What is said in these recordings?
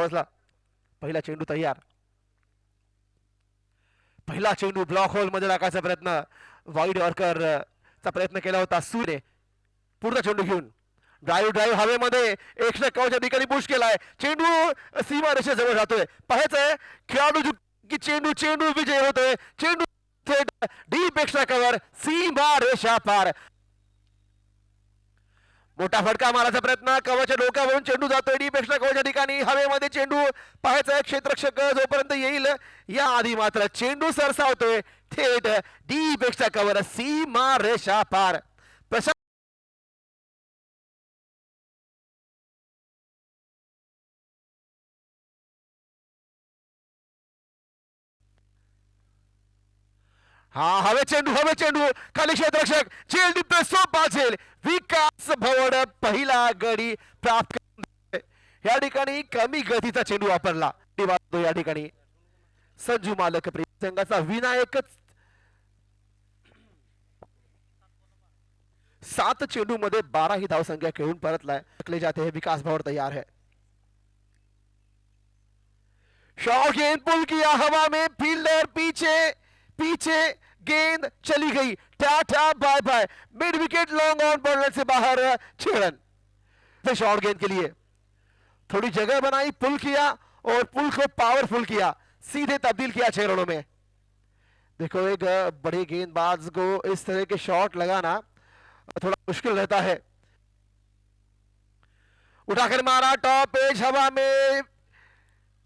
डावसला. पहिला चेंडू तयार. पहिला चेंडू ब्लॉक होल मध्ये टाकायचा प्रयत्न वाईड यॉर्कर चा प्रयत्न केला होता सूर्य. पुढचा चेंडू घेऊन ड्राईव्ह हवेमध्ये एक षटकाच्या ठिकाणी पुश केलाय. चेंडू सीमा रेषेजवळ जातोय. पाहायचंय खेळाडू की चेंडू विजय होतोय. चेंडू थेट डीप एक्स्ट्रा कव्हर सीमा रेषा पार. मोठा फटका मारायचा प्रयत्न कव्हरच्या डोक्यावरून चेंडू जातोय डीप एक्स्ट्रा कव्हरच्या ठिकाणी हवेमध्ये. चेंडू पाहायचा क्षेत्ररक्षक जोपर्यंत येईल या आधी मात्र चेंडू सरसावतोय थेट डीप एक्स्ट्रा कव्हर सीमा रेषा पार. हा हवे चेंडू खाली क्षेत्ररक्षक झेल टिपतोय. सोपा झेल. विकास भवड पहिला गडी प्राप्त. या ठिकाणी कमी गतीचा चेंडू वापरला या ठिकाणी संजू मालक संघाचा विनायकच. 7 चेंडू मध्ये 12 ही धाव संख्या खेळून परतलाय. ले जाते हैं विकास भवड तैयार है. शॉट गेंद पुल किया हवा में. फील्डर पीछे गेंद चली गई. Tata bye bye. Mid wicket long on border से बाहर. छेड़न शॉर्ट गेंद के लिए थोड़ी जगह बनाई. पुल किया और पुल को पावरफुल किया. सीधे तब्दील किया 6 रनों में. देखो एक बड़े गेंदबाज को इस तरह के शॉट लगाना थोड़ा मुश्किल रहता है. उठाकर मारा टॉप एज हवा में.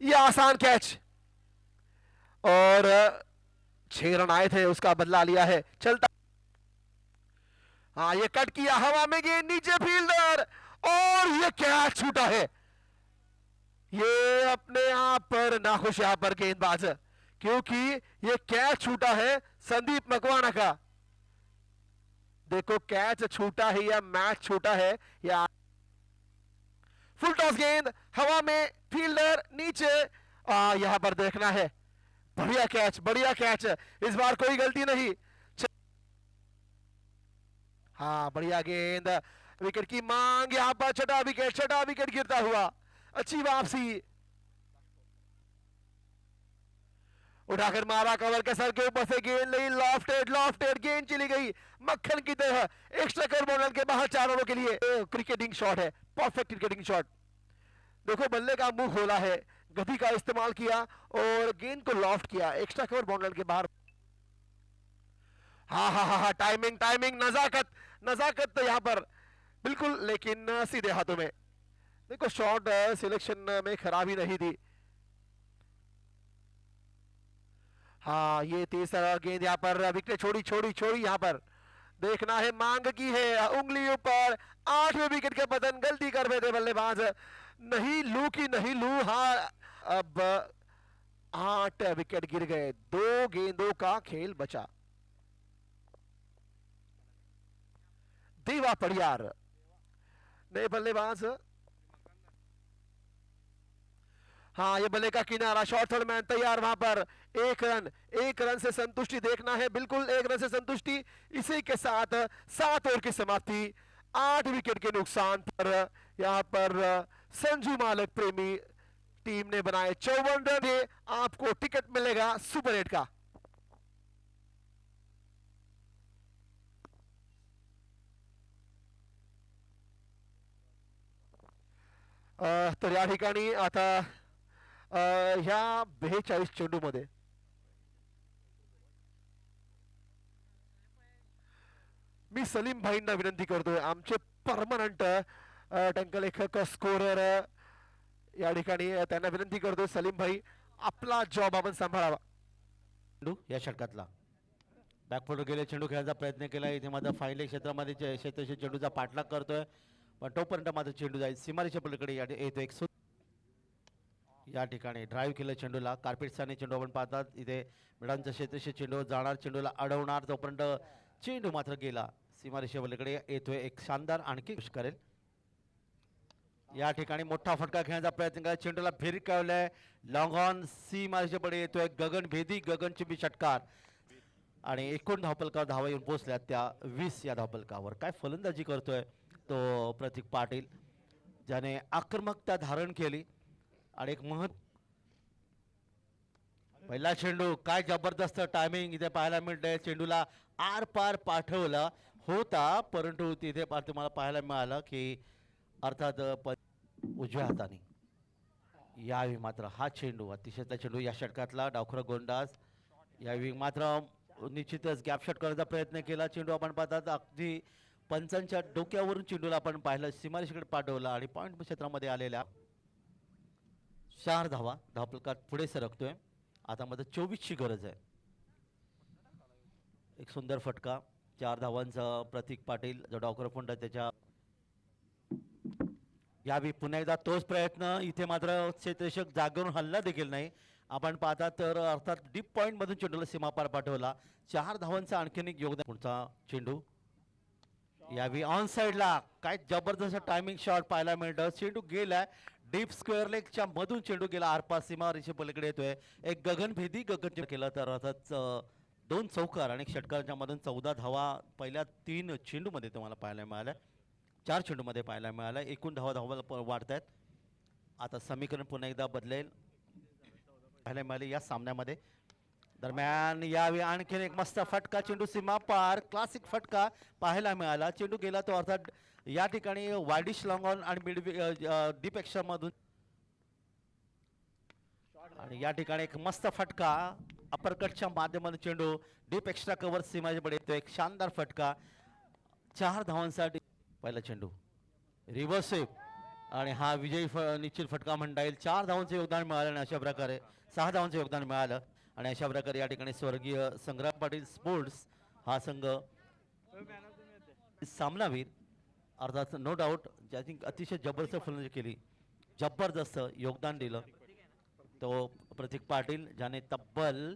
यह आसान कैच और 6 रन आए थे उसका बदला लिया है. चलता. हाँ ये कट किया हवा में गेंद नीचे फील्डर और ये कैच छूटा है. ये अपने आप पर नाखुश यहां पर गेंदबाज क्योंकि ये कैच छूटा है संदीप मकवाना का. देखो कैच छूटा है या मैच छूटा है या फुल टॉस गेंद हवा में फील्डर नीचे. यहां पर देखना है. बढ़िया कैच इस बार कोई गलती नहीं. हाँ बढ़िया गेंद. विकेट की मांग यहां पर. छठा विकेट गिरता हुआ. अच्छी वापसी. उठाकर मारा कवर के सर के ऊपर से गेंद नहीं. लॉफ्टेड गेंद चली गई मक्खन की तरह एक्स्ट्रा कवर बॉर्डर के बाहर 4 रनों के लिए. क्रिकेटिंग शॉट है. Perfect cricketing shot. देखो बल्ले का मुंह खोला है. गति का इस्तेमाल किया और गेंद को लॉफ्ट किया एक्स्ट्रा कवर बाउंड्री के बाहर. हाँ टाइमिंग नजाकत तो यहाँ पर बिल्कुल लेकिन सीधे हाथों में. देखो शॉट सिलेक्शन में खराबी नहीं थी. हाँ ये तीसरा गेंद यहाँ पर विकेट छोड़ी यहाँ पर. देखना है मांग की है उंगली ऊपर. 8वें विकेट के पतन. गलती कर बैठे बल्लेबाज. नहीं लू. हाँ अब 8 विकेट गिर गए. 2 गेंदों का खेल बचा. देवा पड़ियार नए बल्लेबाज. हाँ ये बल्ले का किनारा. शॉर्ट थर्ड मैन तैयार वहां पर. 1 रन से संतुष्टि देखना है. बिल्कुल 1 रन से संतुष्टि. इसी के साथ 7 ओवर की समाप्ति. 8 विकेट के नुकसान पर यहां पर संजू मालक प्रेमी टीम ने बनाए 54 रन. आपको टिकट मिलेगा सुपर 8 का. तर या ठिकाणी आता ह्या 42 चेंडू मध्ये मी सलीम भाईंना विनंती करतोय. आमचे परमनंट टंकलेखक स्कोरर या ठिकाणी त्यांना विनंती करतोय. सलीम भाई आपला जॉब आपण सांभाळावा. या षटकातला बॅकफुटवर गेले चेंडू खेळायचा प्रयत्न केला. इथे मात्र फाईनल क्षेत्रामध्ये चेंडूचा पाठलाग करतोय पण तोपर्यंत मात्र चेंडू जाईल सीमारेच्या पलीकडे. येतो एक या ठिकाणी ड्राईव्ह केलं चेंडूला. कार्पेटसाने चेंडू आपण पाहतात. इथे मिडांचं क्षेत्रशी चेंडू जाणार. चेंडूला अडवणार तोपर्यंत चेंडू मात्र गेला सीमारेषे पलीकडे. येतोय एक शानदार आणखी करेल. या ठिकाणी मोठा फटका खेळण्याचा प्रयत्न केला. चेंडूला भिरकावलाय. लॉंग ऑन सीमारेषे पलीकडे येतोय गगनभेदी गगनचुंबी षटकार आणि एकूण धावपलकावर धावा येऊन पोहोचल्या त्या 20 या धावपलकावर. काय फलंदाजी करतोय तो प्रतीक पाटील ज्याने आक्रमकता धारण केली आणि एक पहिला चेंडू काय जबरदस्त टायमिंग इथे पाहायला मिळतंय. चेंडूला आर पार पाठवला होता, परंतु तिथे तुम्हाला पाहायला मिळालं की अर्थात उजव्या हाताने यावेळी मात्र हा चेंडू अतिशय चेंडू या षटकातला डावखुरा गोलंदाज यावेळी मात्र निश्चितच गॅप शॉट करण्याचा प्रयत्न केला. चेंडू आपण पाहतात अगदी पंचांच्या डोक्यावरून चेंडूला आपण पाहिलं, सीमारेषेकडे पाठवला आणि पॉईंट क्षेत्रामध्ये आलेल्या 4 धावा. धावफलकात पुढे सरकतोय. आता मात्र 24ची गरज आहे. एक सुंदर फटका 4 धावांचा प्रतीक पाटील जो डावखुरा फंड त्याच्या यावेळी पुन्हा एकदा तोच प्रयत्न. इथे मात्र क्षेत्ररक्षक जागेवरून हल्ला देखील नाही. आपण पाहता तर अर्थात डीप पॉइंट मधून चेंडूला सीमापार पाठवला. 4 धावांचा आणखीन एक योगदान. पुढचा चेंडू यावेळी ऑन साइडला काय जबरदस्त टायमिंग शॉट पाहायला मिळतं. चेंडू गेलाय डीप स्क्वेअर लेगच्या मधून चेंडू गेला आरपास सीमा रेषे पलीकडे येतोय. एक गगनभेदी गगन केलं तर अर्थात 2 चौकार आणि षटकाराच्या मधून 14 धावा पहिल्या 3 चेंडूमध्ये तुम्हाला पाहायला मिळाल्या. 4 चेंडूमध्ये पाहायला मिळालं. एकूण धावा वाढत आहेत. आता समीकरण पुन्हा एकदा बदलेल पाहायला मिळाले या सामन्यामध्ये. दरम्यान यावेळी आणखीन एक मस्त फटका चेंडू सीमा पार क्लासिक फटका पाहायला मिळाला. चेंडू गेला तो अर्थात या ठिकाणी वायडिश लॉंग ऑन आणि मिड डीप एक्स्ट्रा मधून आणि या ठिकाणी एक मस्त फटका अपरकटच्या माध्यमातून चेंडू डीप एक्स्ट्रा कव्हर सीमाच्या पुढे येतो. एक शानदार फटका 4 धावांसाठी. पहिला चेंडू रिव्हर्स स्वीप आणि हा विजयी निश्चित फटका म्हणता येईल. 4 धावांचं योगदान मिळालं आणि अशा प्रकारे 6 धावांचं योगदान मिळालं आणि अशा प्रकारे या ठिकाणी स्वर्गीय संग्राम पाटील स्पोर्ट्स हा संघ सामनावीर अर्थात नो डाऊट ज्याची अतिशय जबरदस्त फलंदाजी केली, जबरदस्त योगदान दिलं तो प्रतीक पाटील ज्याने तब्बल